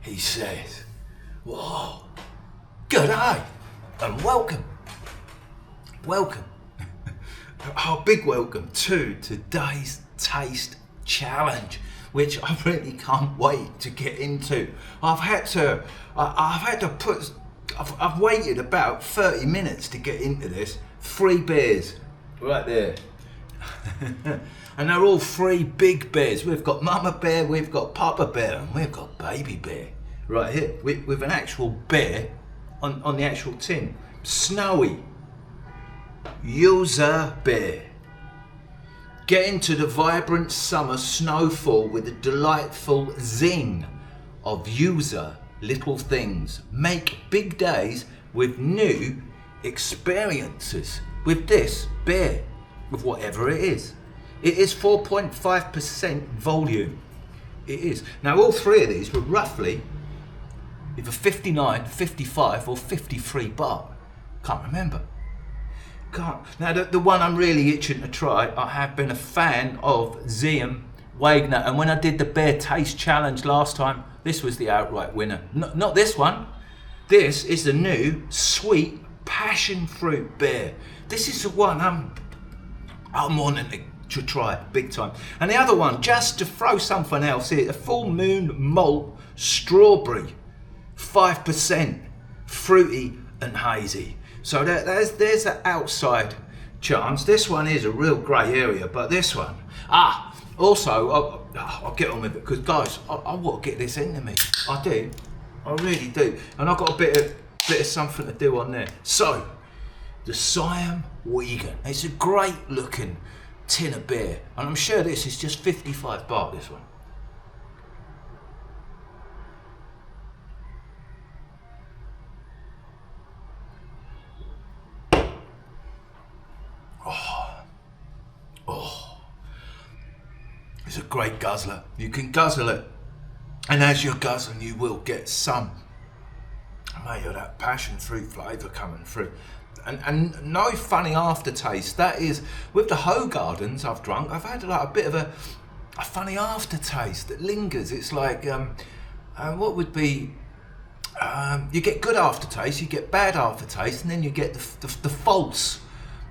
He says, whoa, g'day, and welcome. Oh, big welcome to today's taste challenge, which I really can't wait to get into. I've waited about 30 minutes to get into this. 3 beers, right there. And they're all 3 big bears. We've got Mama Bear, we've got Papa Bear, and we've got Baby Bear. Right here, with an actual bear on the actual tin. Snowy. User bear. Get into the vibrant summer snowfall with a delightful zing of user little things. Make big days with new experiences. With this beer, with whatever it is. It is 4.5% volume. It is. Now all 3 of these were roughly either 59, 55 or 53 baht. Can't remember. Now the one I'm really itching to try, I have been a fan of Zium Wagner, and when I did the beer taste challenge last time, this was the outright winner. Not this one. This is the new sweet passion fruit beer. This is the one I'm wanting to try big time. And the other one, just to throw something else here, a Full Moon Malt Strawberry, 5%, fruity and hazy. So there's the outside chance. This one is a real grey area, but this one, also, I'll get on with it, because guys, I want to get this into me. I do, I really do. And I've got a bit of something to do on there. So, the Siam Vegan. It's a great looking tin of beer, and I'm sure this is just 55 baht, this one. It's a great guzzler. You can guzzle it, and as you're guzzling, you will get some of that passion fruit flavour coming through. And no funny aftertaste. That is, with the Ho Gardens I've drunk, I've had like a bit of a funny aftertaste that lingers. It's like, what would be, you get good aftertaste, you get bad aftertaste, and then you get the false.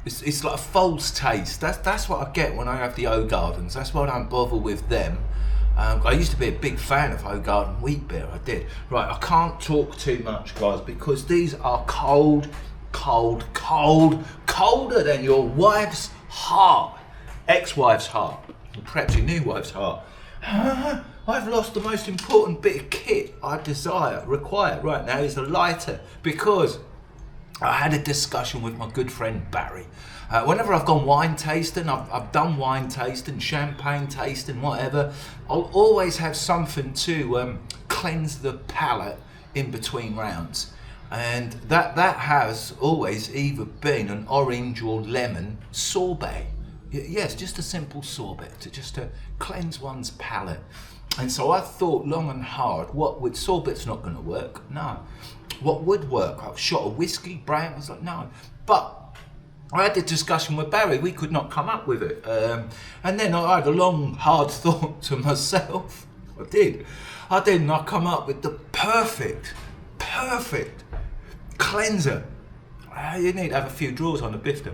It's like a false taste. That's what I get when I have the Ho Gardens. That's why I don't bother with them. I used to be a big fan of Ho Garden wheat beer, I did. Right, I can't talk too much, guys, because these are colder than your wife's heart, ex-wife's heart, or perhaps your new wife's heart. I've lost the most important bit of kit I require right now is a lighter, because I had a discussion with my good friend Barry. Whenever I've gone wine tasting, I've done wine tasting, champagne tasting, whatever, I'll always have something to cleanse the palate in between rounds. And that has always either been an orange or lemon sorbet. Yes, just a simple sorbet to cleanse one's palate. And so I thought long and hard, sorbet's not going to work. No. What would work? I shot a whiskey, brown. I was like, no. But I had the discussion with Barry. We could not come up with it. And then I had a long, hard thought to myself. I did. And I come up with the perfect cleanser. You need to have a few drawers on the bifter.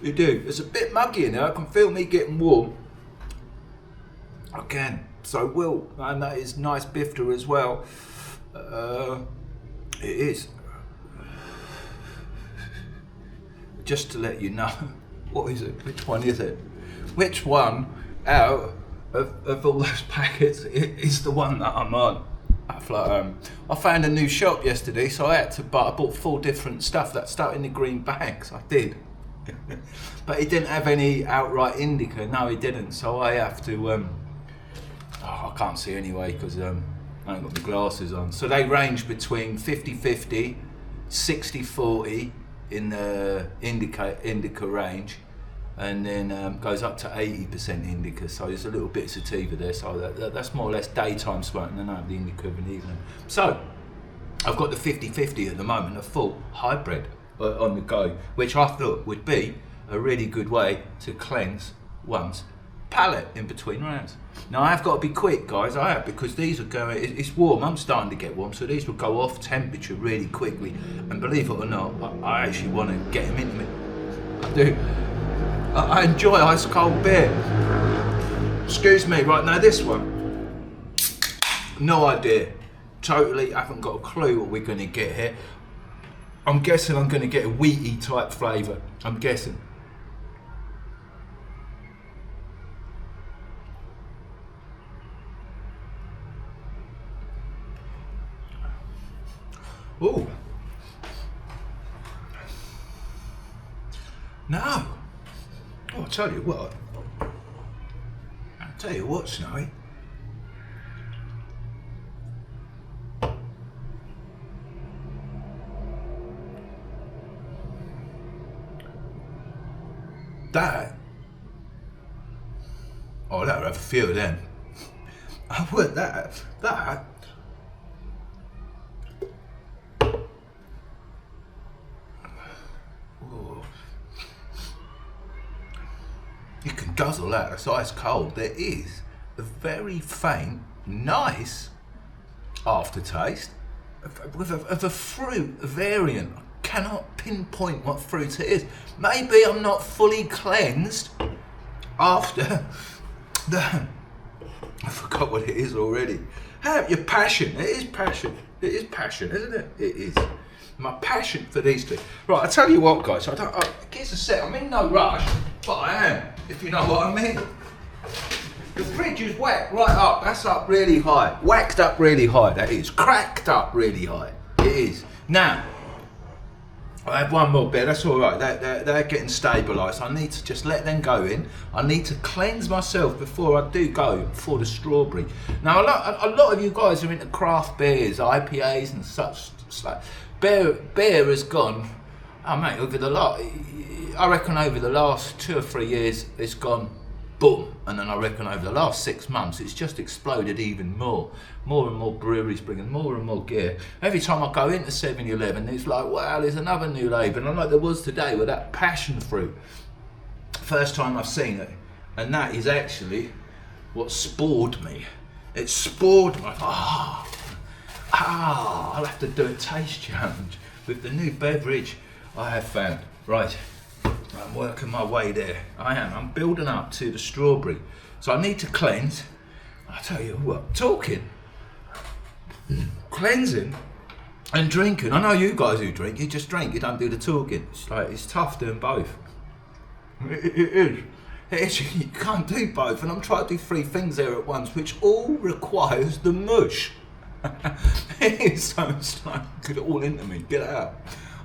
You do. It's a bit muggy in there. I can feel me getting warm. I can. So will. And that is nice bifter as well. It is. Just to let you know. What is it? Which one is it? Which one out of all those packets is the one that I'm on? I found a new shop yesterday, so I bought 4 different stuff that started in the green bags. I did. But he didn't have any outright indica. No, he didn't. So I have to. I can't see anyway because I haven't got my glasses on. So they range between 50-50, 60-40 in the indica range, and then goes up to 80% indica. So there's a little bit of sativa there. So that's more or less daytime smoking, and I have the indica in the evening. So I've got the 50-50 at the moment, a full hybrid. on the go, which I thought would be a really good way to cleanse one's palate in between rounds. Now I have got to be quick, guys, I have, because these are going, it's warm, I'm starting to get warm, so these will go off temperature really quickly, and believe it or not, I actually want to get them into me. I do. I enjoy ice cold beer. Excuse me, right now this one, no idea, totally haven't got a clue what we're going to get here. I'm guessing I'm going to get a wheaty type flavour, I'm guessing. Oh no! Oh, I'll tell you what, Snowy. That. Oh, that'll have a few of them. I would that. You can guzzle that, it's ice cold. There is a very faint, nice aftertaste of a fruit variant. I cannot pinpoint what fruit it is. Maybe I'm not fully cleansed after the... I forgot what it is already. Your passion, it is passion, isn't it? It is. My passion for these two. Right, I tell you what, guys. Here's a set. I'm in no rush, but I am, if you know what I mean. The fridge is whacked right up. That's up really high. Whacked up really high. That is cracked up really high. It is. Now, I have one more beer. That's all right. They're getting stabilised. I need to just let them go in. I need to cleanse myself before I do go for the strawberry. Now, a lot of you guys are into craft beers, IPAs, and such. Beer has gone, oh mate, I reckon over the last 2 or 3 years, it's gone boom. And then I reckon over the last 6 months, it's just exploded even more. More and more breweries bringing more and more gear. Every time I go into 7-Eleven, it's like, wow, there's another new labour. And like there was today with that passion fruit. First time I've seen it. And that is actually what spored me. It spored me. I'll have to do a taste challenge with the new beverage I have found. Right, I'm working my way there. I'm building up to the strawberry. So I need to cleanse. I tell you what, talking, cleansing and drinking. I know you guys who drink, you just drink, you don't do the talking. It's tough doing both. It is. You can't do both, and I'm trying to do 3 things there at once, which all requires the mush. It is so like, get it all into me, get it out.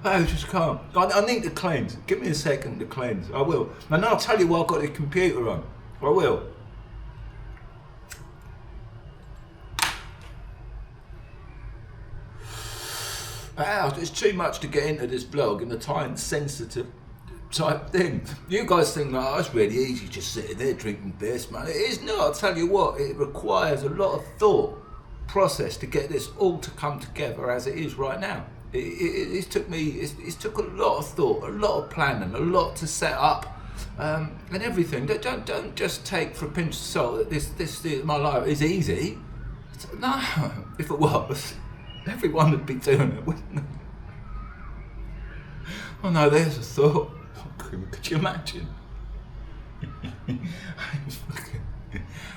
I just can't. I need to cleanse. Give me a second to cleanse. I will. And I'll tell you what I've got the computer on. I will. Wow, it's too much to get into this vlog in a time sensitive type thing. You guys think that it's really easy just sitting there drinking beer, man. It is not. I'll tell you what, it requires a lot of thought process to get this all to come together as it is right now. It took a lot of thought, a lot of planning, a lot to set up, and everything. Don't just take for a pinch of salt that this my life is easy. No, if it was, everyone would be doing it, wouldn't they? Oh no, there's a thought. Could you imagine?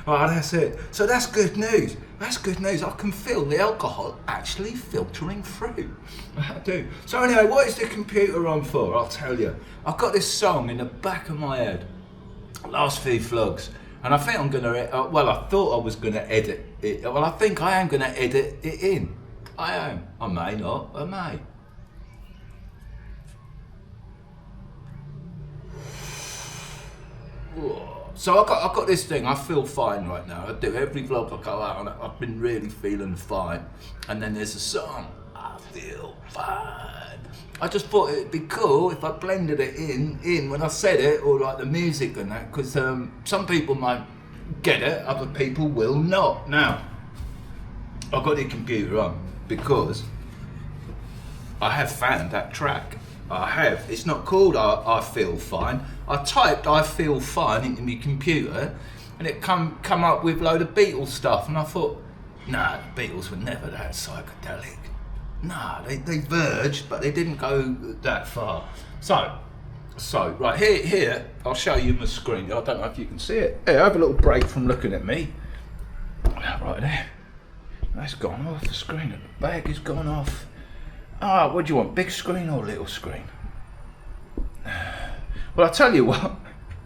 Oh, that's it. So that's good news. That's good news. I can feel the alcohol actually filtering through. I do. So anyway, what is the computer on for? I'll tell you. I've got this song in the back of my head. Last few vlogs. And I think I'm going to, well, I thought I was going to edit it. Well, I think I am going to edit it in. I am. I may not. I may. So I've got this thing, I feel fine right now. I do every vlog I go out on, I've been really feeling fine. And then there's a song, I feel fine. I just thought it'd be cool if I blended it in when I said it, or like the music and that, because some people might get it, other people will not. Now, I've got the computer on because I have found that track. I have. It's not called I Feel Fine. I typed I Feel Fine into my computer and it come up with a load of Beatles stuff, and I thought, nah, the Beatles were never that psychedelic. Nah, they verged, but they didn't go that far. So right here, I'll show you my screen. I don't know if you can see it. Here, have a little break from looking at me. Right there. That's gone off the screen. The bag has gone off. Ah, what do you want, big screen or little screen? Well, I'll tell you what.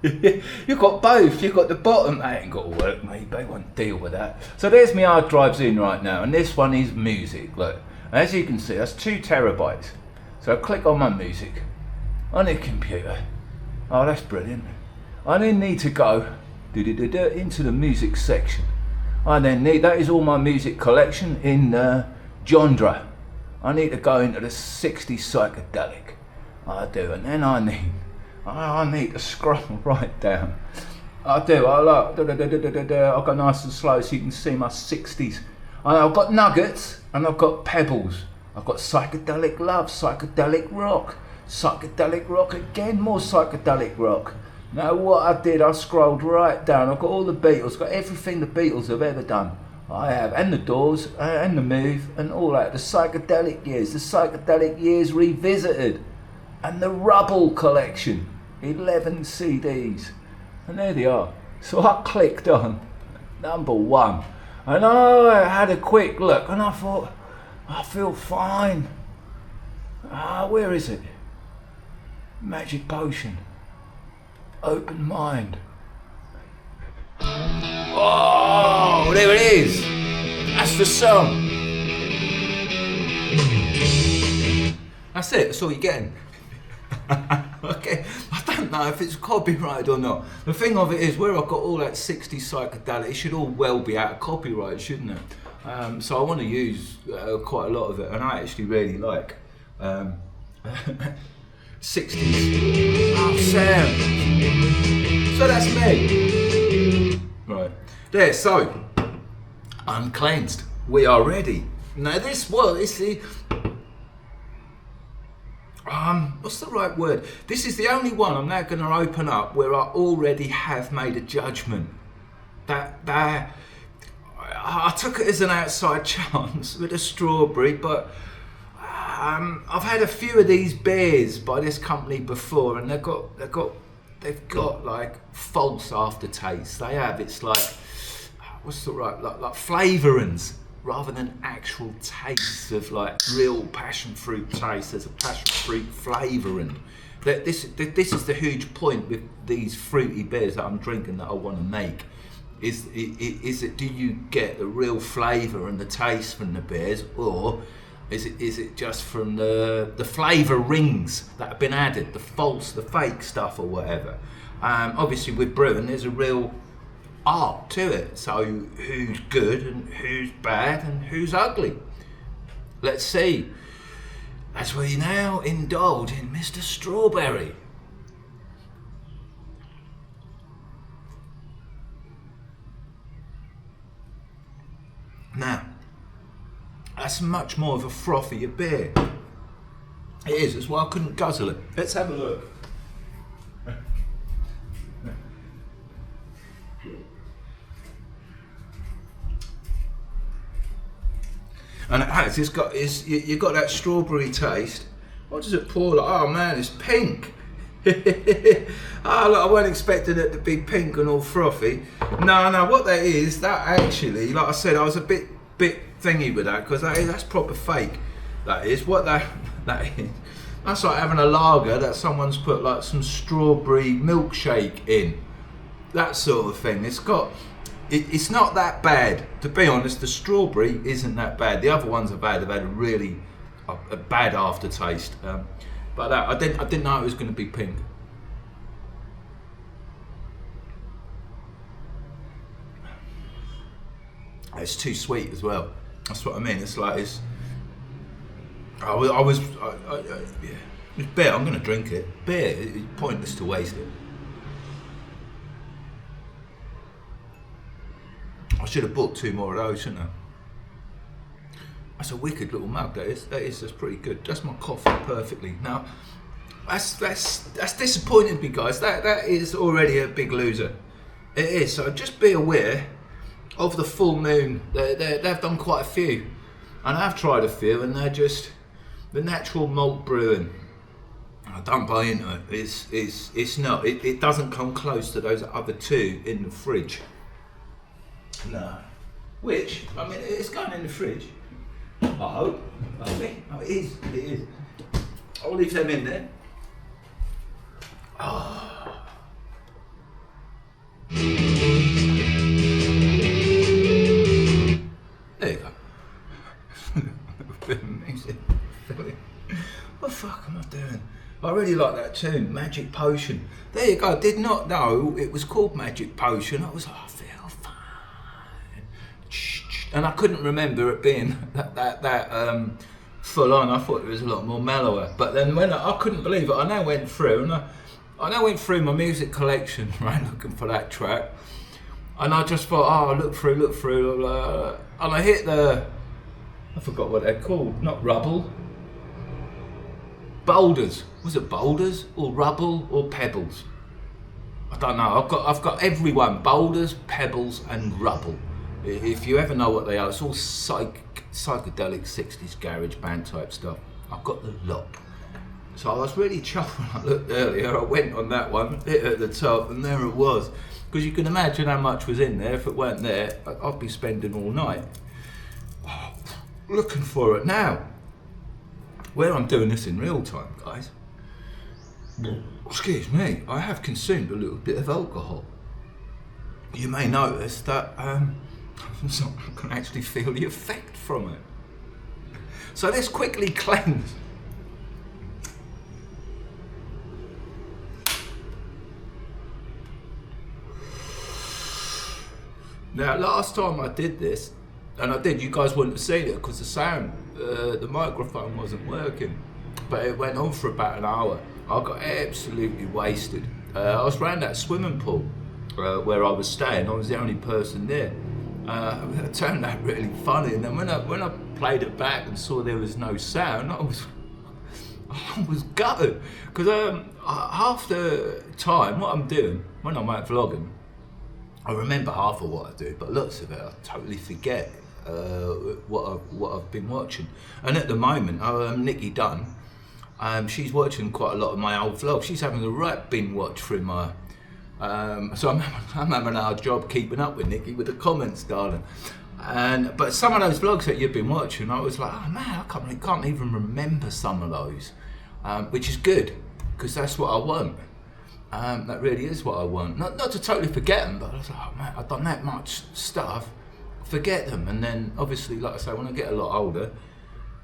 You've got both. You've got the bottom. That ain't got to work, mate. They won't deal with that. So there's my hard drives in right now, and this one is music. Look, as you can see, that's 2 terabytes. So I click on my music on the computer. Oh, that's brilliant. I then need to go into the music section. I then need, that is all my music collection in genre. I need to go into the 60s psychedelic. I do, and then I need to scroll right down. I do. I'll go nice and slow so you can see my 60s. I've got nuggets and I've got pebbles. I've got psychedelic love, psychedelic rock again, more psychedelic rock. Now what I did, I scrolled right down. I've got all the Beatles, got everything the Beatles have ever done. I have, and the Doors, and the Move, and all that. The psychedelic years revisited, and the Rubble collection, 11 CDs, and there they are. So I clicked on number 1, and I had a quick look, and I thought, I feel fine. Where is it? Magic Potion. Open Mind. Oh, there it is. That's the song. That's it. That's all you're getting. Okay. I don't know if it's copyrighted or not. The thing of it is, where I've got all that 60s psychedelic, it should all well be out of copyright, shouldn't it? So I want to use quite a lot of it, and I actually really like 60s. Oh, Sam. So that's me. Right. There, so I'm cleansed. We are ready. Now this was, what's the right word? This is the only one I'm now going to open up where I already have made a judgment. That I took it as an outside chance with a strawberry, but I've had a few of these beers by this company before, and they've got like false aftertaste. They have, it's like, what's the right, like flavourings rather than actual tastes of like real passion fruit taste. There's a passion fruit flavouring. This is the huge point with these fruity beers that I'm drinking that I want to make. Is it, do you get the real flavour and the taste from the beers, or is it just from the flavour rings that have been added, the false, the fake stuff or whatever? Obviously with brewing there's a real art to it, so who's good and who's bad and who's ugly? Let's see, as we now indulge in Mr. Strawberry. Now, that's much more of a frothier beer. It is, that's why I couldn't guzzle it. Let's have a look. And it has, you've got that strawberry taste. What does it pour like? Oh man, it's pink. Oh, look, I wasn't expecting it to be pink and all frothy. No, what that is, that actually, like I said, I was a bit thingy with that, because that's proper fake. That is what that is. That's like having a lager that someone's put like some strawberry milkshake in. That sort of thing. It's not that bad, to be honest. The strawberry isn't that bad. The other ones I've had a really a bad aftertaste. But I didn't know it was going to be pink. It's too sweet as well. That's what I mean. It's like it's beer. I'm going to drink it. Beer. It's pointless to waste it. I should have bought 2 more of those, shouldn't I? That's a wicked little mug. That's pretty good. That's my coffee perfectly. Now, That's disappointed me, guys. That is already a big loser. It is. So just be aware of the full moon. They've done quite a few, and I've tried a few, and they're just the natural malt brewing. I don't buy into it. It's not. It doesn't come close to those other two in the fridge. No. Which, I mean, it's going in the fridge. I hope. I think. Oh, it is. It is. I'll leave them in there. Oh. There you go. Amazing. What the fuck am I doing? I really like that tune, Magic Potion. There you go. I did not know it was called Magic Potion. I was like, I feel fine. And I couldn't remember it being that full on. I thought it was a lot more mellower. But then when I couldn't believe it, I now went through and I now went through my music collection, right, looking for that track. And I just thought, look through, and I hit I forgot what they're called, not rubble. Boulders. Was it boulders or rubble or pebbles? I don't know. I've got everyone. Boulders, pebbles, and rubble. If you ever know what they are, it's all psychedelic 60s garage band type stuff. I've got the lot. So I was really chuffed when I looked earlier. I went on that one, hit at the top, and there it was. Because you can imagine how much was in there. If it weren't there, I'd be spending all night looking for it now. Where I'm doing this in real time, guys. Excuse me, I have consumed a little bit of alcohol. You may notice that I can actually feel the effect from it. So let's quickly cleanse. Now, last time I did this, and I did, you guys wouldn't have seen it because the sound, the microphone wasn't working. But it went on for about an hour. I got absolutely wasted. I was around that swimming pool where I was staying. I was the only person there. It turned out really funny. And then when I played it back and saw there was no sound, I was gutted. Because half the time, what I'm doing when I'm out vlogging, I remember half of what I do, but lots of it I totally forget what I've been watching. And at the moment, Nikki Dunn, she's watching quite a lot of my old vlogs. She's having a right binge watch through my. So I'm having a hard job keeping up with Nikki with the comments, darling. But some of those vlogs that you've been watching, I was like, oh man, I can't even remember some of those, which is good because that's what I want. That really is what I want. Not to totally forget them, but I was like, oh man, I've done that much stuff, forget them. And then obviously, like I say, when I get a lot older,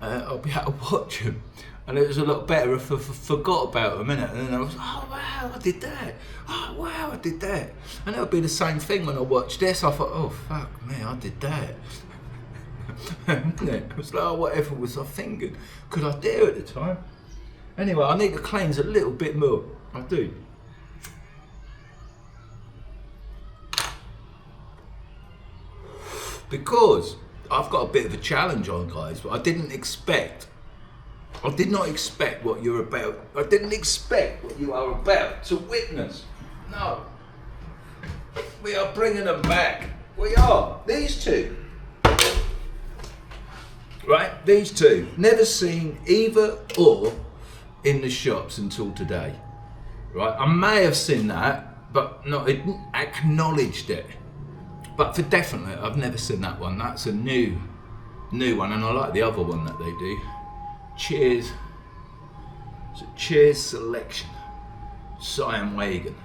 I'll be able to watch them. And it was a lot better if I forgot about them, innit? And then I was like, oh wow, I did that. Oh wow, I did that. And it would be the same thing when I watched this. I thought, oh fuck me, I did that. It was like, oh, whatever was I thinking? Could I dare at the time? Anyway, I need to cleanse a little bit more. I do. Because I've got a bit of a challenge on, guys, but I did not expect what you're about. I didn't expect what you are about to witness. No. We are bringing them back. We are. These two. Right? These two. Never seen either or in the shops until today. Right? I may have seen that, but not acknowledged it. But for definite, I've never seen that one. That's a new one, and I like the other one that they do. Cheers. It's a Cheers Selection. Cyan Wagon.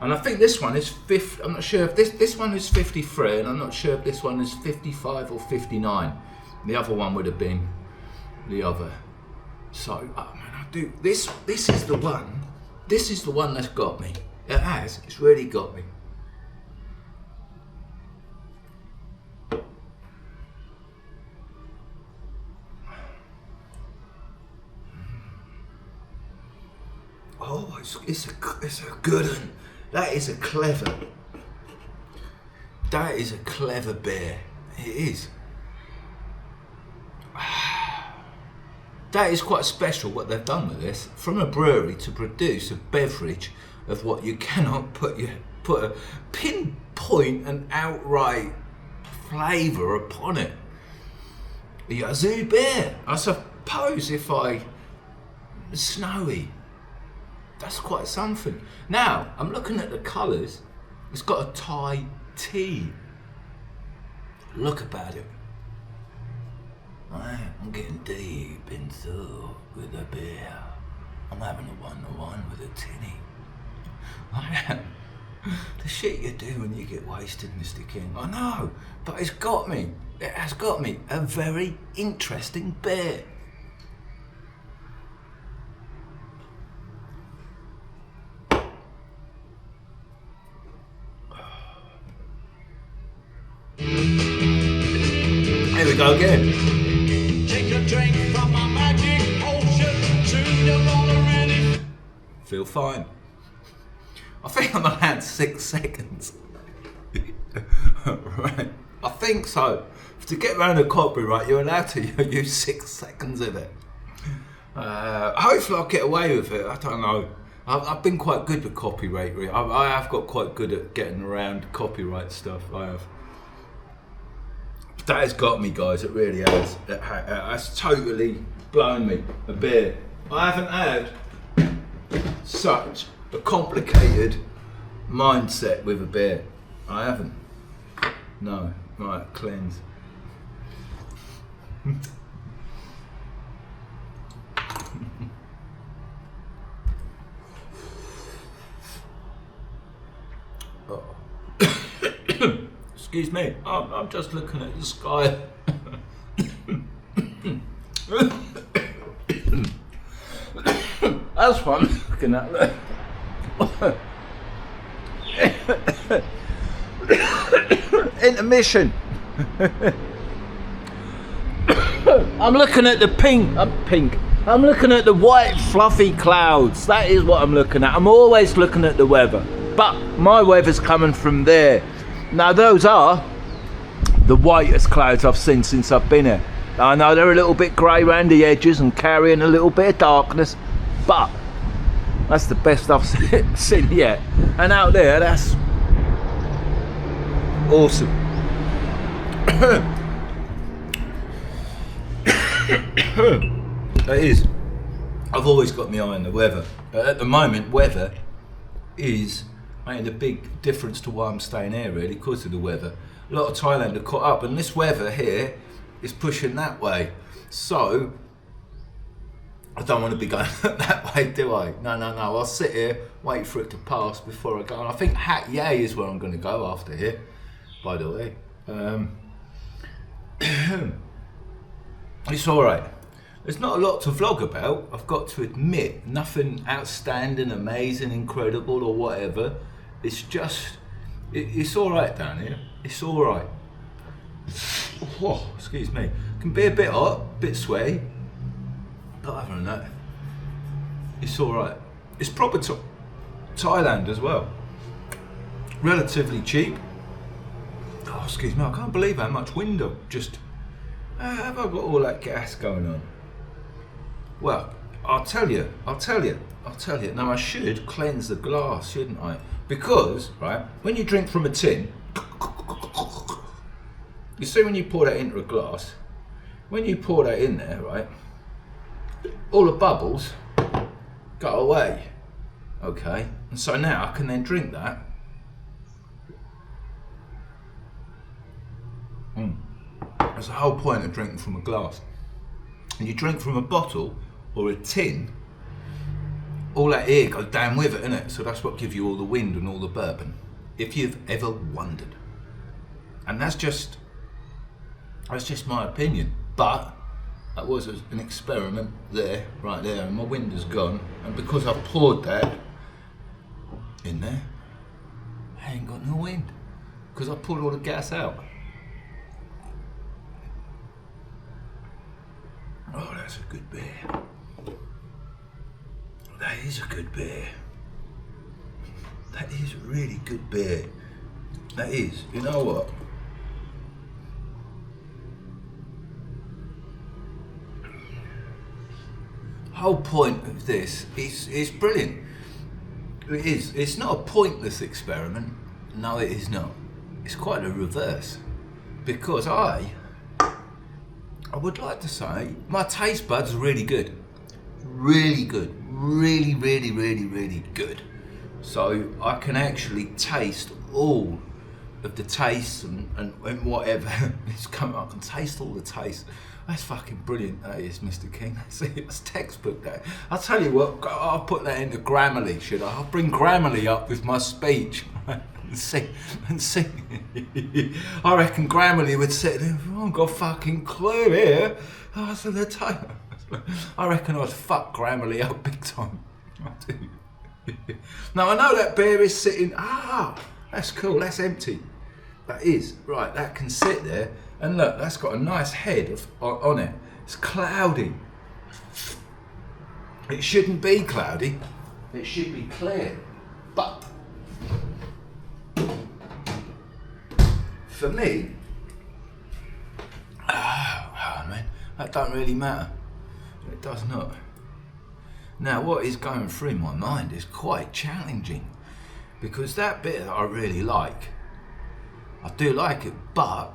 And I think this one is 50. I'm not sure if this one is 53, and I'm not sure if this one is 55 or 59. The other one would have been the other. So, oh man, I do. This is the one. This is the one that's got me. It has. It's really got me. Oh, it's a good one. That is a clever beer. It is. that is quite special what they've done with this. From a brewery to produce a beverage of what you cannot put a pinpoint and outright flavour upon it. A yazoo beer. I suppose if snowy, that's quite something. Now, I'm looking at the colours. It's got a Thai tea look about it. I'm getting deep in thought with a beer. I'm having a one-to-one with a tinny. I am. The shit you do when you get wasted, Mr. King. I know, but it's got me. It has got me a very interesting beer. Here we go again. Take a drink from my magic potion. Soon you're gonna really feel fine. I think I'm allowed 6 seconds. Right. I think so. To get around the copyright, you're allowed to use 6 seconds of it. Hopefully I'll get away with it. I don't know. I've been quite good with copyright. I have got quite good at getting around copyright stuff. I have. That has got me, guys. It really has. It has totally blown me. A beer. I haven't had such a complicated mindset with a beer. I haven't. No. Right, cleanse. Oh. Excuse me, I'm just looking at the sky. That's what I'm looking at. Intermission. I'm looking at the pink. I'm looking at the white fluffy clouds. That is what I'm looking at. I'm always looking at the weather, but my weather's coming from there. Now those are the whitest clouds I've seen since I've been here. I know they're a little bit grey around the edges and carrying a little bit of darkness, but that's the best I've seen yet. And out there, that's awesome. That is. I've always got my eye on the weather. But at the moment, weather is making a big difference to why I'm staying here, really, because of the weather. A lot of Thailand are caught up, and this weather here is pushing that way. So, I don't want to be going that way, do I? No. I'll sit here, wait for it to pass before I go. And I think Hat Yay is where I'm going to go after here, by the way. It's alright. There's not a lot to vlog about, I've got to admit. Nothing outstanding, amazing, incredible or whatever. It's just, it's alright down here. It's alright. Oh, excuse me. Can be a bit hot, a bit sweaty. But other than that, it's alright. It's proper Thailand as well. Relatively cheap. Oh, excuse me, I can't believe how much wind I've just... have I got all that gas going on? Well, I'll tell you. Now I should cleanse the glass, shouldn't I? Because, right, when you drink from a tin, you see when you pour that into a glass, when you pour that in there, right, all the bubbles go away, okay? And so now I can then drink that. That's the whole point of drinking from a glass. And you drink from a bottle or a tin, all that air goes down with it, innit? So that's what gives you all the wind and all the bourbon, if you've ever wondered. And that's just my opinion. But that was an experiment there, right there, and my wind is gone. And because I've poured that in there, I ain't got no wind, because I poured all the gas out. Oh, that's a good beer. That is a good beer. That is a really good beer. That is. You know what? whole point of this is brilliant. It is. It's not a pointless experiment. No, it is not. It's quite the reverse. Because I would like to say my taste buds are really good. Really good. Really, really, really, really good. So I can actually taste all of the tastes and whatever is coming up. I can taste all the tastes. That's fucking brilliant, that is, Mr. King. It's textbook, that. I'll tell you what, I'll put that into Grammarly, should I? I'll bring Grammarly up with my speech. And sing. I reckon Grammarly would sit there, I haven't got a fucking clue here. I was in the time. I reckon I'd fuck Grammarly up big time. I do. Now I know that beer is sitting, that's cool, that's empty. That is, right, that can sit there, and look, that's got a nice head on it. It's cloudy. It shouldn't be cloudy, it should be clear. But for me, man, that don't really matter. It does not. Now, what is going through my mind is quite challenging, because that bit that I really like, I do like it, but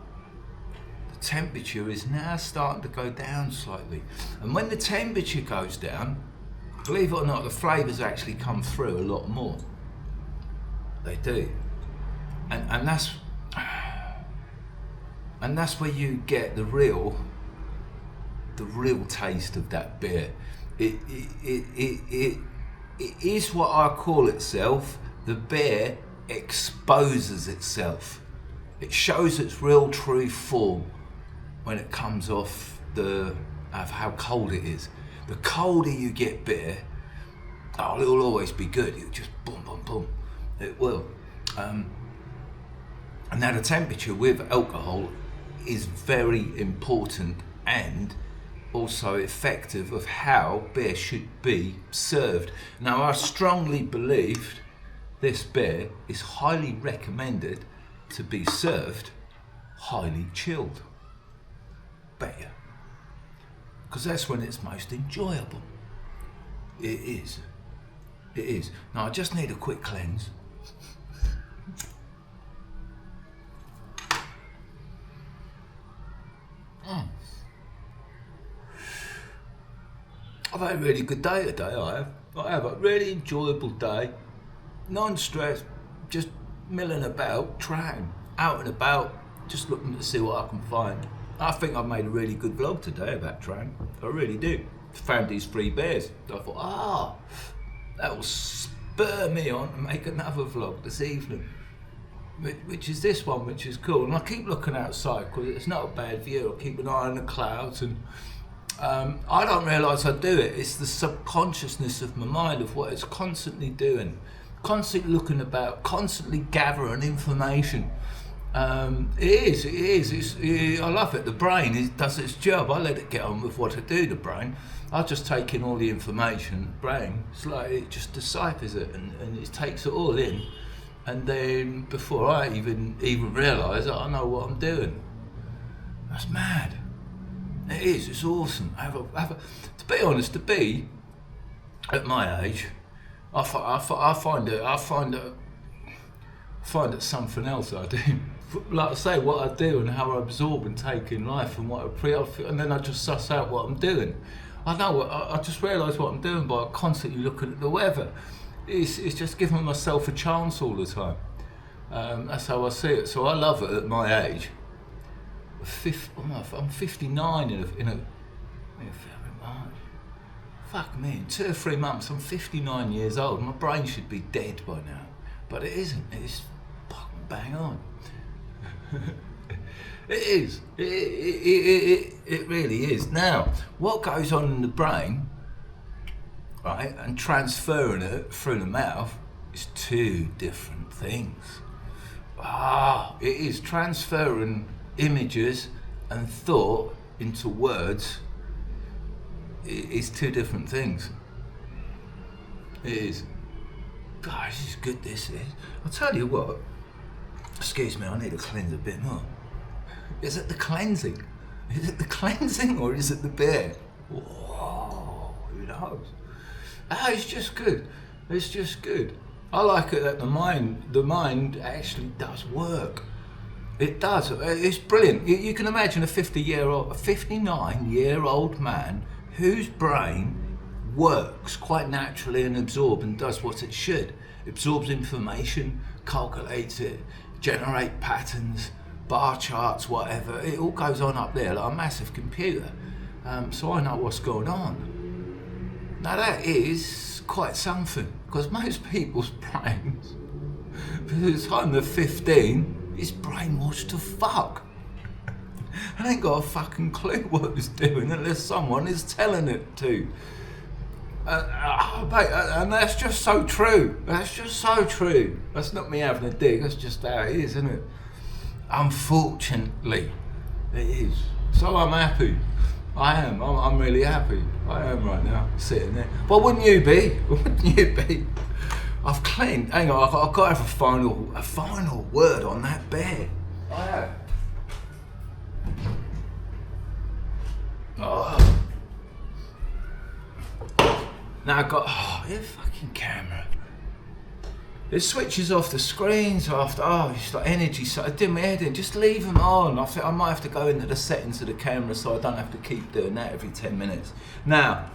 the temperature is now starting to go down slightly. And when the temperature goes down, believe it or not, the flavours actually come through a lot more. They do. And that's where you get the real taste of that beer. It is what I call itself. The beer exposes itself. It shows its real true form when it comes off of how cold it is. The colder you get beer, it'll always be good. It'll just boom, boom, boom. It will. And now the temperature with alcohol is very important and also effective of how beer should be served. Now, I strongly believe this beer is highly recommended to be served highly chilled. Better. Because that's when it's most enjoyable. It is. It is. Now, I just need a quick cleanse. I've had a really good day today, I have a really enjoyable day. Non-stress, just milling about, trying, out and about, just looking to see what I can find. I think I've made a really good vlog today about trying. I really do. Found these 3 beers. I thought, that will spur me on to make another vlog this evening. Which is this one, which is cool. And I keep looking outside because it's not a bad view. I keep an eye on the clouds, and I don't realise I do it. It's the subconsciousness of my mind of what it's constantly doing. Constantly looking about, constantly gathering information. It is. I love it. The brain does its job. I let it get on with what I do, the brain. I just take in all the information. The brain, it's like it just deciphers it and it takes it all in. And then before I even realise it, I know what I'm doing. That's mad. It is. It's awesome. To be honest, to be at my age, I find it something else I do. Like I say, what I do and how I absorb and take in life and what and then I just suss out what I'm doing. I just realise what I'm doing by constantly looking at the weather. It's just giving myself a chance all the time. That's how I see it. So I love it at my age. I'm 59 in February, March. Fuck me, in 2 or 3 months I'm 59 years old. My brain should be dead by now, but it isn't. It's fucking bang on. It is. It really is. Now, what goes on in the brain, right, and transferring it through the mouth is 2 different things. It is transferring images and thought into words. It's 2 different things. It is. God, this is good, this is. I'll tell you what, excuse me, I need to cleanse a bit more. Is it the cleansing? Is it the cleansing or is it the beer? Whoa, knows? It's just good. It's just good. I like it that the mind actually does work. It does. It's brilliant. You can imagine a 59-year-old man whose brain works quite naturally and absorbs and does what it should. Absorbs information, calculates it, generate patterns, bar charts, whatever. It all goes on up there like a massive computer. So I know what's going on. Now that is quite something, because most people's brains, by the time they're 15, is brainwashed to fuck. I ain't got a fucking clue what it's doing unless someone is telling it to. And that's just so true. That's just so true. That's not me having a dig, that's just how it is, isn't it? Unfortunately, it is. So I'm happy. I am. I'm really happy. I am right now, sitting there. Well, wouldn't you be? Wouldn't you be? I've cleaned. Hang on, I've got to have a final word on that bear. I have. Oh. Now I've got. Oh, your fucking camera. It switches off the screens after. Oh, it's like energy. So I did my head in. Just leave them on. I think I might have to go into the settings of the camera so I don't have to keep doing that every 10 minutes. Now,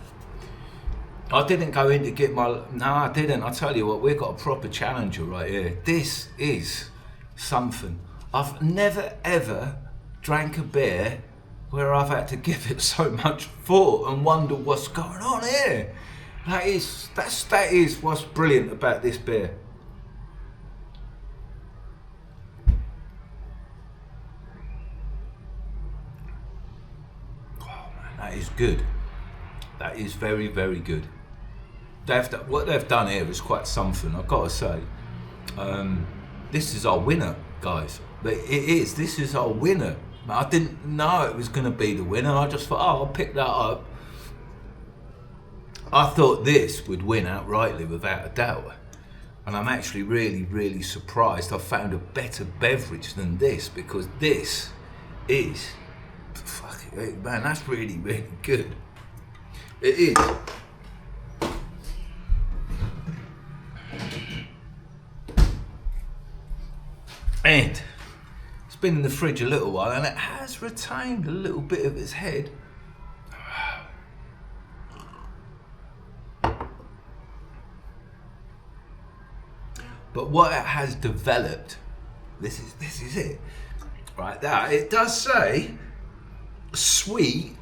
I didn't go in to get my. No, I didn't. I tell you what, we've got a proper challenger right here. This is something. I've never ever drank a beer where I've had to give it so much thought and wonder what's going on here. That is what's brilliant about this beer. That is good. That is very, very good. What they've done here is quite something, I've got to say. This is our winner, guys. It is. This is our winner. I didn't know it was going to be the winner. I just thought, I'll pick that up. I thought this would win outrightly, without a doubt. And I'm actually really, really surprised I've found a better beverage than this, because this is... Man, that's really, really good. It is. And it's been in the fridge a little while, and it has retained a little bit of its head. But what it has developed, this is it, right there. It does say sweet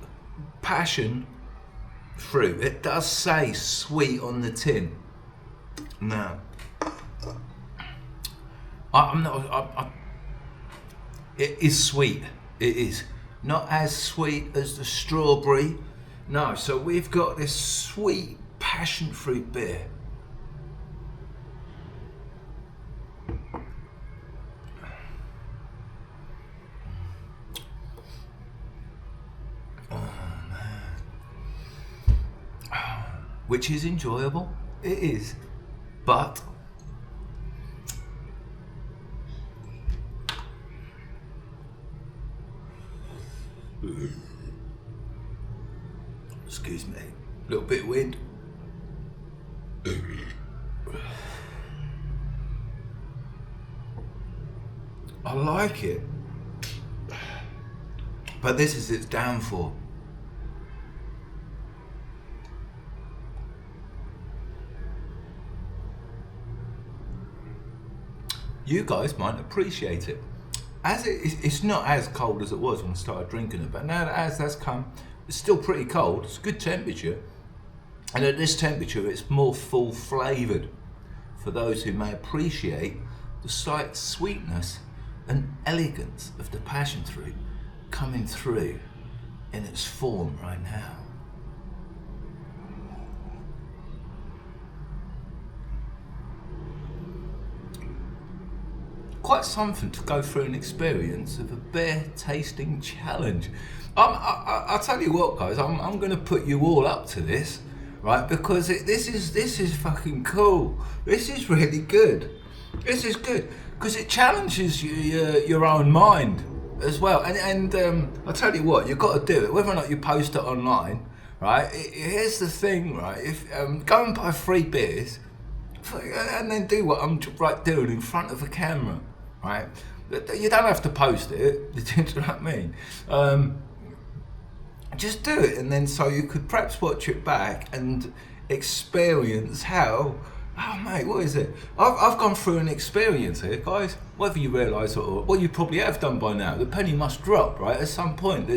passion fruit. It does say sweet on the tin. Now, it is sweet. It is not as sweet as the strawberry. No, so we've got this sweet passion fruit beer. Which is enjoyable, it is, but excuse me, a little bit of wind. I like it, but this is its downfall. You guys might appreciate it. It's not as cold as it was when I started drinking it, but now that as that's come, it's still pretty cold. It's a good temperature, and at this temperature it's more full flavoured, for those who may appreciate the slight sweetness and elegance of the passion fruit coming through in its form right now. Quite something to go through an experience of a beer tasting challenge. I'll tell you what, guys, I'm going to put you all up to this, right? Because this is fucking cool. This is really good. This is good because it challenges your own mind as well. And I'll tell you what, you've got to do it, whether or not you post it online. right? Here's the thing, right? If go and buy 3 beers, and then do what I'm doing in front of a camera, right? You don't have to post it. Do you know what I mean? Just do it, and then so you could perhaps watch it back and experience how. Oh mate, what is it? I've gone through an experience here, guys. Whether you realise it or well, you probably have done by now. The penny must drop, right? At some point,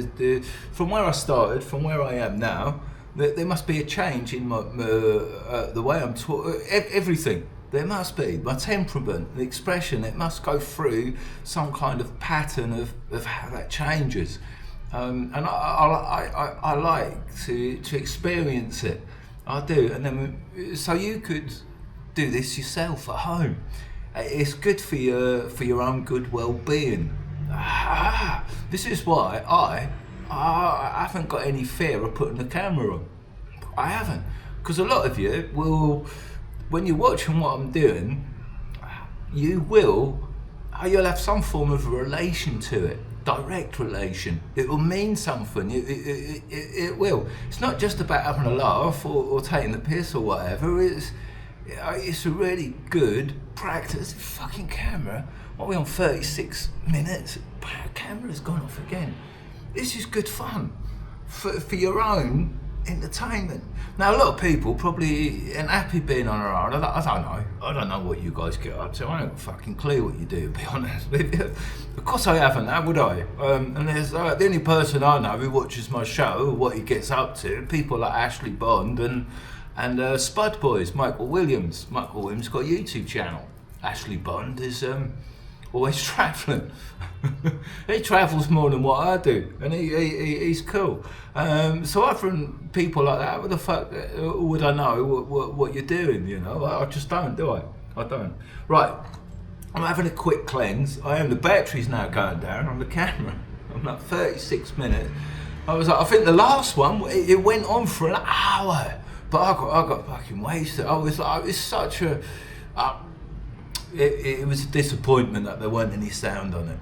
from where I started, from where I am now, there must be a change in my the way I'm talking. Everything. There must be my temperament, the expression. It must go through some kind of pattern of how that changes. And I like to experience it. I do, and then so you could do this yourself at home. It's good for your own good well-being. This is why I haven't got any fear of putting the camera on. I haven't, because a lot of you will, when you're watching what I'm doing, you'll have some form of a relation to it. Direct relation. It will mean something. It will. It's not just about having a laugh or taking the piss or whatever. It's a really good practice. Fucking camera. What are we on, 36 minutes? Camera's gone off again. This is good fun for your own entertainment. Now a lot of people probably ain't happy being on their own. I don't know what you guys get up to. I don't fucking clue what you do, to be honest with you. Of course I haven't, how would I? And there's the only person I know who watches my show, what he gets up to, people like Ashley Bond and Spud Boys, Michael Williams. Michael Williams got a YouTube channel. Ashley Bond is always travelling. He travels more than what I do, and he's cool. So other than people like that, what the fuck would I know what you're doing? You know, I just don't, do I? I don't. Right, I'm having a quick cleanse. The battery's now going down on the camera. I'm like 36 minutes. I think the last one it went on for an hour, but I got fucking wasted. I was like, it's such a. It was a disappointment that there weren't any sound on it,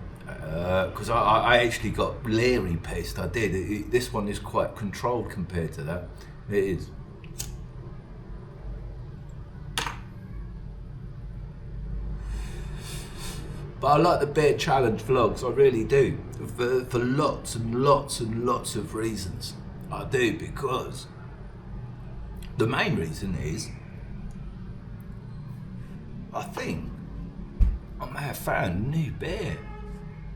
because I actually got leery pissed. I did. This one is quite controlled compared to that. It is. But I like the Bear Challenge vlogs, I really do, for lots and lots and lots of reasons. I do, because the main reason is, I think I may have found a new beer.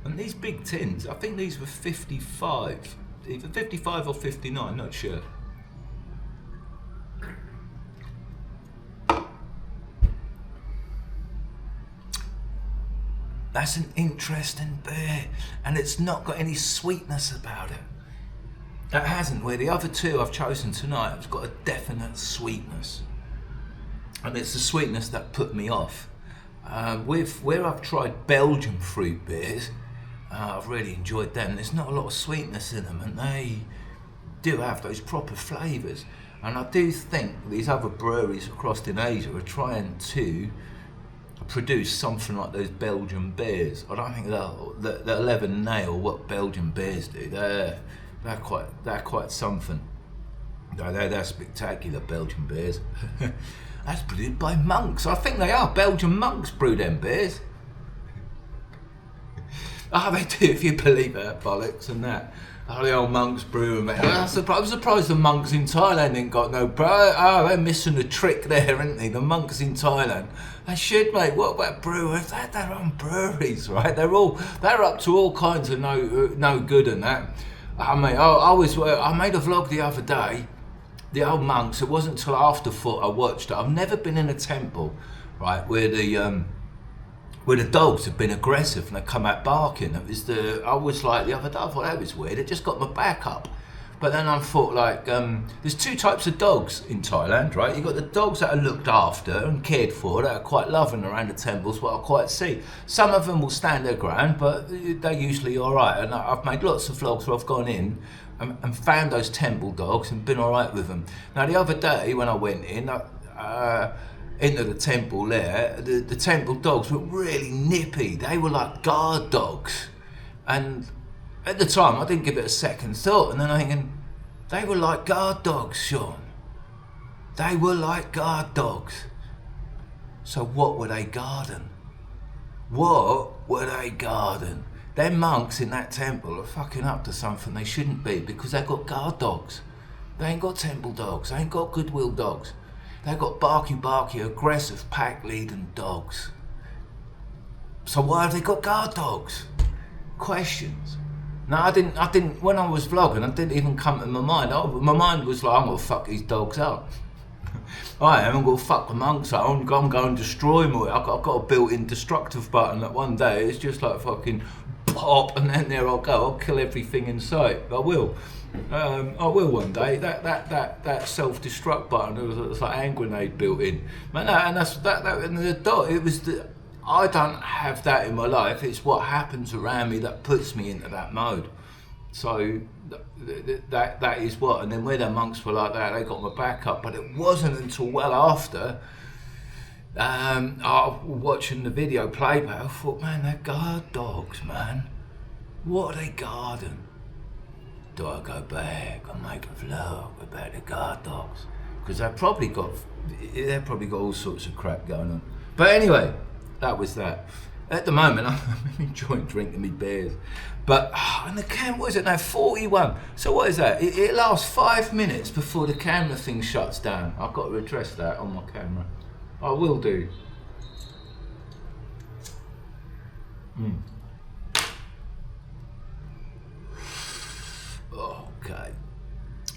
And these big tins, I think these were 55, either 55 or 59, not sure. That's an interesting beer, and it's not got any sweetness about it. It hasn't, where the other two I've chosen tonight have got a definite sweetness. And it's the sweetness that put me off. Where I've tried Belgian fruit beers, I've really enjoyed them. There's not a lot of sweetness in them, and they do have those proper flavours. And I do think these other breweries across in Asia are trying to produce something like those Belgian beers. I don't think they'll ever nail what Belgian beers do. They're quite something. They're spectacular, Belgian beers. That's brewed by monks. I think they are. Belgian monks brew them beers. They do, if you believe that, bollocks and that. The old monks brew them. I'm surprised the monks in Thailand ain't got no brew. They're missing a trick there, aren't they? The monks in Thailand. They should, mate. What about brewers? They had their own breweries, right? They're up to all kinds of no good and that. I made a vlog the other day. The old monks, it wasn't until afterthought I watched it. I've never been in a temple, right, where the dogs have been aggressive and they come out barking. I was like, the other day, I thought that was weird. It just got my back up. But then I thought, like, there's two types of dogs in Thailand, right? You've got the dogs that are looked after and cared for, that are quite loving around the temples, what I quite see. Some of them will stand their ground, but they're usually all right. And I've made lots of vlogs where I've gone in and found those temple dogs and been all right with them. Now, the other day when I went in, into the temple there, the temple dogs were really nippy. They were like guard dogs. And at the time, I didn't give it a second thought. And then I'm thinking, They were like guard dogs, Sean. They were like guard dogs. So what were they guarding? What were they guarding? Them monks in that temple are fucking up to something they shouldn't be because they've got guard dogs. They ain't got temple dogs. They ain't got goodwill dogs. They've got barky, aggressive, pack-leading dogs. So why have they got guard dogs? Questions. No, I didn't, when I was vlogging, I didn't even come to my mind. My mind was like, I'm gonna fuck these dogs up. I'm gonna fuck the monks up. I'm going to destroy them. I've got a built-in destructive button that one day it's just like fucking pop, and then there I'll go. I'll kill everything in sight. I will one day. That self-destruct button, it was like a hand grenade built in. Man, and that's that. And the dot. It was the. I don't have that in my life. It's what happens around me that puts me into that mode. So that is what. And then when the monks were like that, they got my back up. But it wasn't until well after watching the video playback, I thought, man, they're guard dogs, man. What are they guarding? Do I go back and make a vlog about the guard dogs? Because they've probably got all sorts of crap going on. But anyway, that was that. At the moment, I'm enjoying drinking me beers. But, and the camera, what is it now, 41? So what is that? It lasts 5 minutes before the camera thing shuts down. I've got to address that on my camera. I will do. Okay.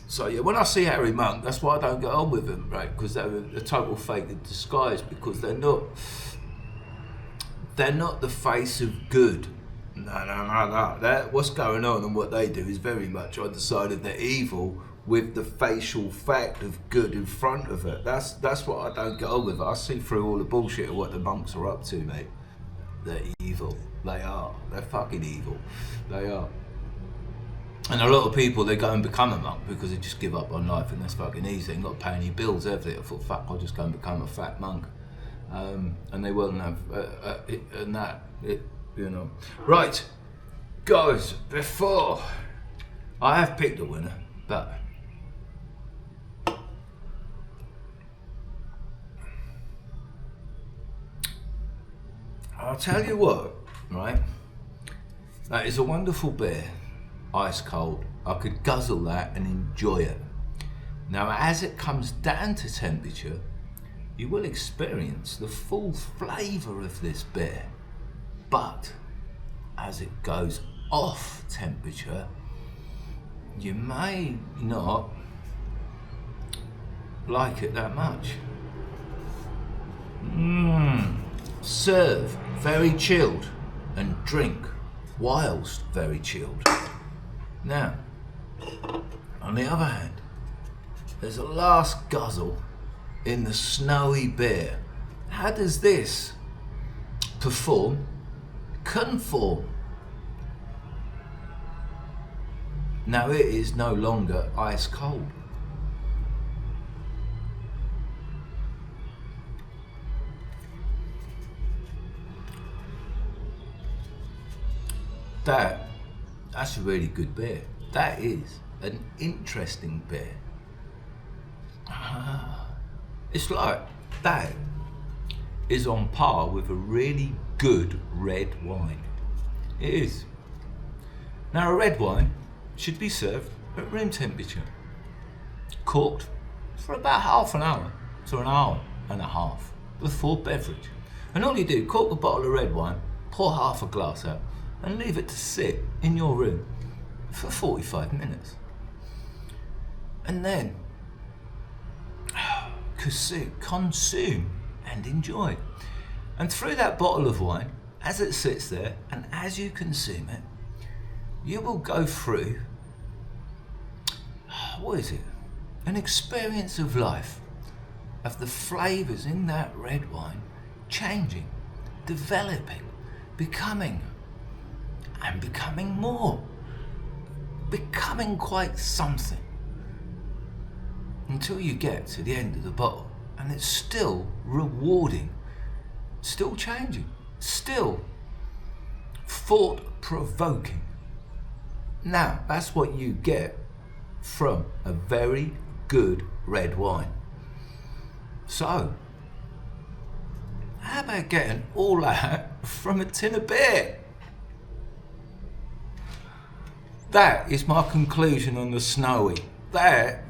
So yeah, when I see Harry Monk, that's why I don't get on with him, right? Because they're a total fake in disguise, because they're not the face of good. No. What's going on and what they do is very much on the side of the evil, with the facial fact of good in front of it. That's what I don't get on with. I see through all the bullshit of what the monks are up to, mate. They're evil. They are. They're fucking evil. They are. And a lot of people, they go and become a monk because they just give up on life, and that's fucking easy. They ain't got to pay any bills, have they? I thought, fuck, I'll just go and become a fat monk. And they won't have you know. Right, guys, before I have picked a winner, but I'll tell you what, right? That is a wonderful beer, ice cold. I could guzzle that and enjoy it. Now, as it comes down to temperature, you will experience the full flavour of this beer. But as it goes off temperature, you may not like it that much. Serve very chilled and drink whilst very chilled. Now, on the other hand, there's a last guzzle in the snowy beer. How does this perform? Conform. Now it is no longer ice cold. That's a really good beer. That is an interesting beer. It's like that is on par with a really good red wine. It is. Now, a red wine should be served at room temperature, corked for about half an hour to an hour and a half before beverage. And all you do, cork a bottle of red wine, pour half a glass out, and leave it to sit in your room for 45 minutes. And then consume and enjoy. And through that bottle of wine, as it sits there and as you consume it, you will go through, an experience of life, of the flavours in that red wine changing, developing, becoming more, becoming quite something, until you get to the end of the bottle and it's still rewarding, still changing, still thought-provoking. Now, that's what you get from a very good red wine. So, how about getting all that from a tin of beer? That is my conclusion on the Snowy. That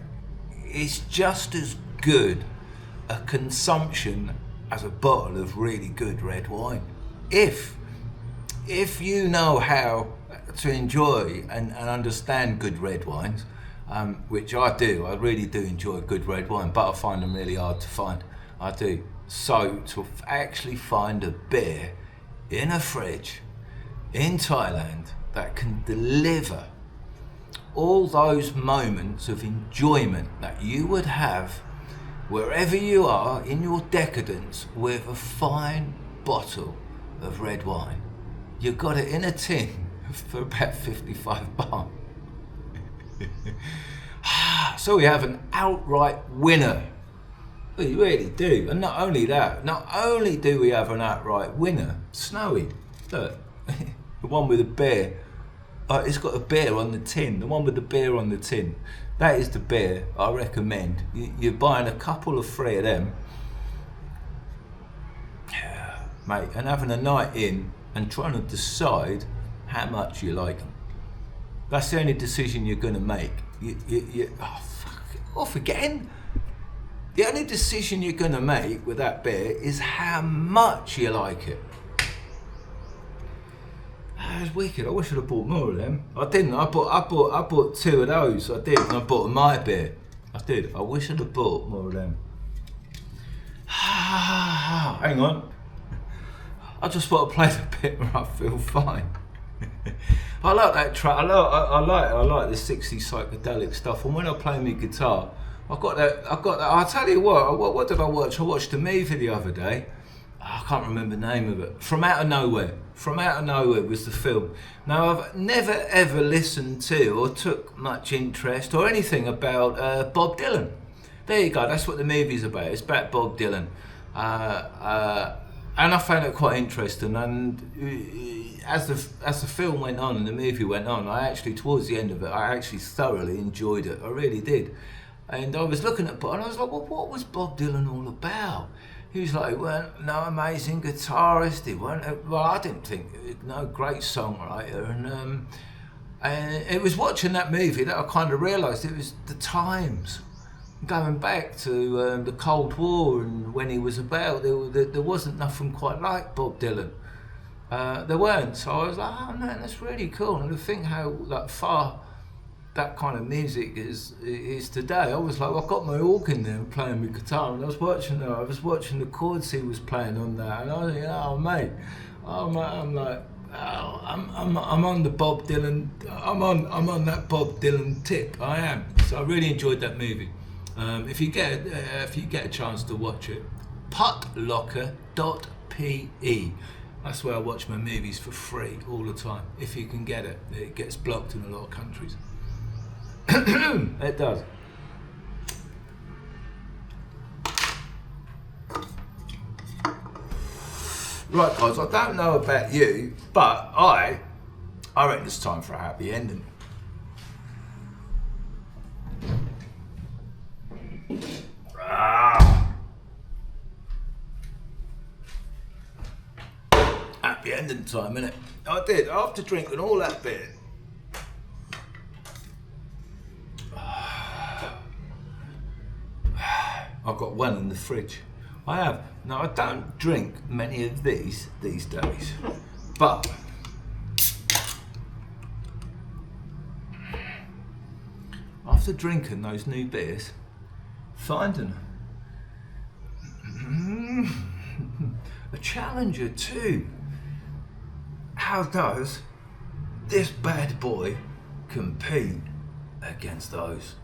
is just as good a consumption as a bottle of really good red wine. If you know how to enjoy and understand good red wines, which I do, I really do enjoy good red wine, but I find them really hard to find. I do. So to actually find a beer in a fridge in Thailand that can deliver all those moments of enjoyment that you would have wherever you are in your decadence with a fine bottle of red wine. You got it in a tin for about 55 baht. So we have an outright winner. We really do. And not only that, not only do we have an outright winner, Snowy, look, the one with the beer. It's got a beer on the tin, the one with the beer on the tin. That is the beer I recommend. You're buying a couple of 3 of them, mate, and having a night in and trying to decide how much you like them. That's the only decision you're going to make. Off again. The only decision you're going to make with that beer is how much you like it. That's wicked. I wish I'd have bought more of them. I didn't. I bought 2 of those. I did. And I bought my beer. I did. I wish I'd have bought more of them. Hang on. I just want to play the bit where I feel fine. I like that track. I like the 60s psychedelic stuff. And when I play my guitar, I got that. I'll tell you what did I watch? I watched a movie the other day. I can't remember the name of it. From Out of Nowhere. From Out of Nowhere was the film. Now, I've never ever listened to or took much interest or anything about Bob Dylan. There you go. That's what the movie's about. It's about Bob Dylan. And I found it quite interesting. And as the film went on and the movie went on, towards the end of it, I actually thoroughly enjoyed it. I really did. And I was looking at Bob and I was like, well, what was Bob Dylan all about? He was like, he weren't no amazing guitarist. He weren't. Well, I didn't think no great songwriter. And it was watching that movie that I kind of realised it was the times, going back to the Cold War and when he was about. There wasn't nothing quite like Bob Dylan. There weren't. So I was like, oh man, that's really cool. And to think how far that kind of music is today. I was like, I've got my organ there playing my guitar, and I was watching the chords he was playing on that, and I was like, oh mate, I'm like, oh, I'm on the Bob Dylan, I'm on that Bob Dylan tip. I am. So I really enjoyed that movie. If you get a chance to watch it, putlocker.pe. That's where I watch my movies for free all the time. If you can get it, it gets blocked in a lot of countries. It does. Right guys, I don't know about you, but I reckon it's time for a happy ending. Happy ending time, innit? I did, after drinking all that beer. I've got one in the fridge. I have. Now, I don't drink many of these days, but after drinking those new beers, finding a challenger too. How does this bad boy compete against those?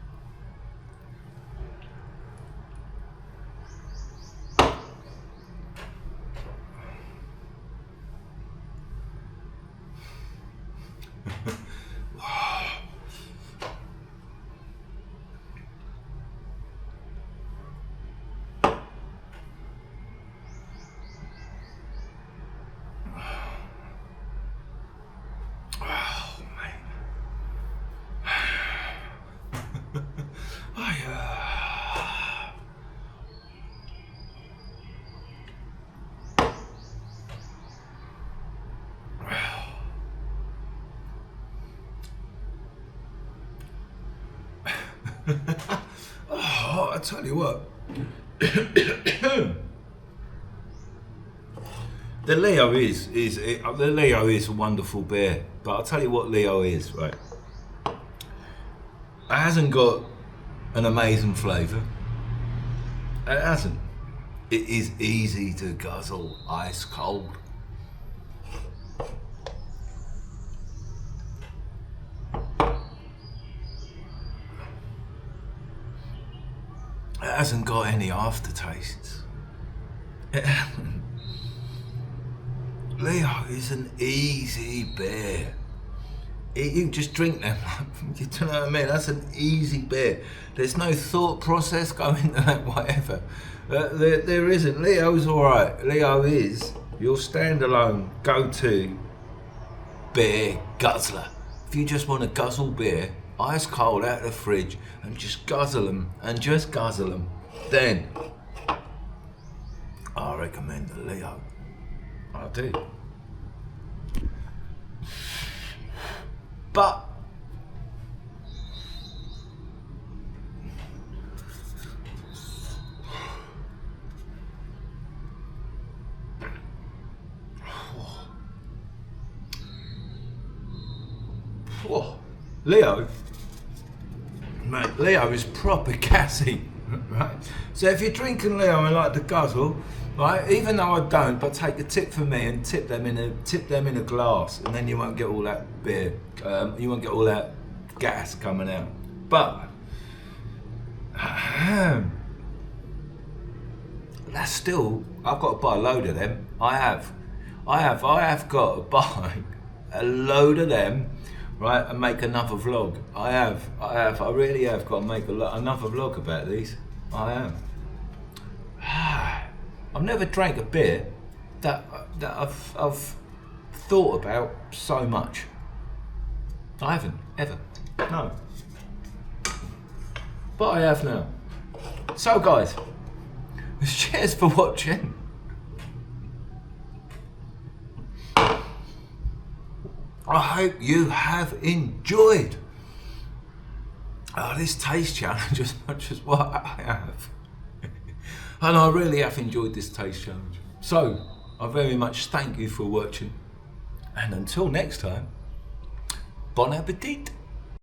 Oh, I tell you what. The Leo is a wonderful beer, but I'll tell you what Leo is, right? It hasn't got an amazing flavour. It hasn't. It is easy to guzzle, ice cold. It hasn't got any aftertastes. It hasn't. Leo is an easy beer. You can just drink them. You know what I mean? That's an easy beer. There's no thought process going into that, whatever. There isn't. Leo's alright. Leo is your standalone go-to beer guzzler. If you just want to guzzle beer, ice cold out of the fridge, and just guzzle them, then I recommend the Leo. I do. But Leo, mate, Leo is proper gassy, right? So if you're drinking Leo and like to guzzle, right, even though I don't, but take a tip from me and tip them in a glass, and then you won't get all that beer, you won't get all that gas coming out. But that's still, I've got to buy a load of them. I have got to buy a load of them, right, and make another vlog. I really have got to make another vlog about these. I am. I've never drank a beer that I've thought about so much. I haven't, ever. No. But I have now. So guys, cheers for watching. I hope you have enjoyed this taste challenge as much as what I have. And I really have enjoyed this taste challenge. So, I very much thank you for watching. And until next time, bon appetit.